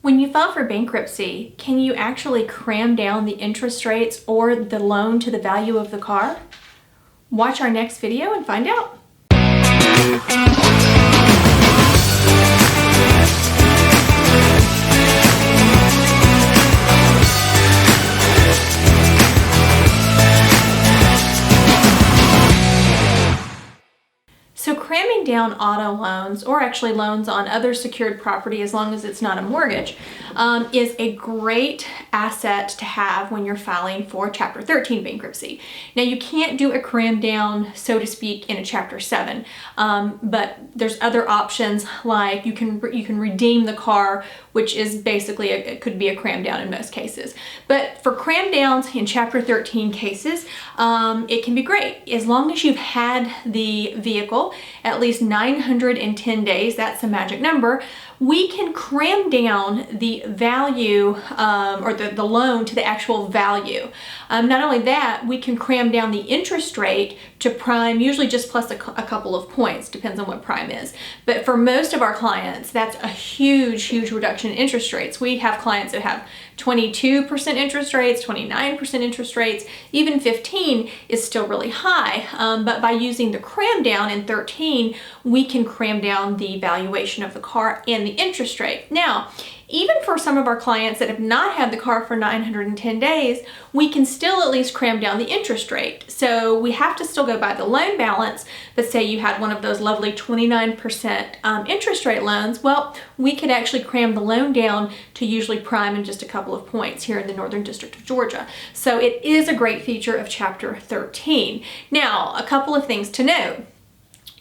When you file for bankruptcy, can you actually cram down the interest rates or the loan to the value of the car? Watch our next video and find out. So cramming down auto loans, or actually loans on other secured property as long as it's not a mortgage, is a great asset to have when you're filing for Chapter 13 bankruptcy. Now you can't do a cram down, so to speak, in a Chapter 7, but there's other options like you can redeem the car, which is basically it could be a cram down in most cases. But for cram downs in Chapter 13 cases, it can be great as long as you've had the vehicle at least 910 days. That's the magic number. We can cram down the value or the loan to the actual value. Not only that, we can cram down the interest rate to prime, usually just plus a couple of points, depends on what prime is. But for most of our clients, that's a huge reduction in interest rates. We have clients that have 22% interest rates, 29% interest rates, even 15 is still really high. But by using the cram down in 13, we can cram down the valuation of the car and the interest rate. Now, even for some of our clients that have not had the car for 910 days, we can still at least cram down the interest rate. So we have to still go by the loan balance, but say you had one of those lovely 29% interest rate loans, well, we could actually cram the loan down to usually prime in just a couple of points here in the Northern District of Georgia. So it is a great feature of Chapter 13. Now, a couple of things to note.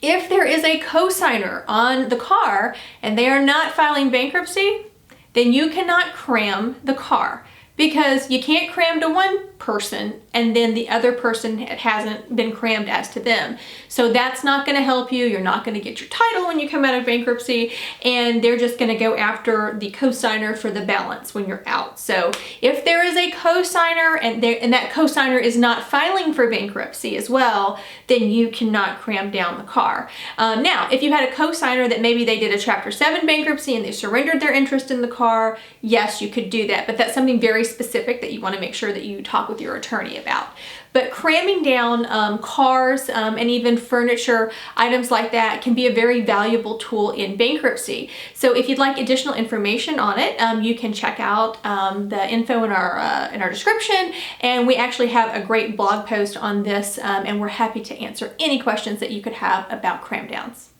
If there is a cosigner on the car and they are not filing bankruptcy, then you cannot cram the car, because you can't cram to one person and then the other person hasn't been crammed as to them. So that's not going to help you. You're not going to get your title when you come out of bankruptcy, and they're just going to go after the cosigner for the balance when you're out. So if there is a cosigner and that cosigner is not filing for bankruptcy as well, then you cannot cram down the car. Now, if you had a cosigner that maybe they did a Chapter 7 bankruptcy and they surrendered their interest in the car, yes, you could do that, but that's something very specific that you want to make sure that you talk with your attorney about. But cramming down cars and even furniture, items like that, can be a very valuable tool in bankruptcy. So if you'd like additional information on it, you can check out the info in our description, and we actually have a great blog post on this, and we're happy to answer any questions that you could have about cram downs.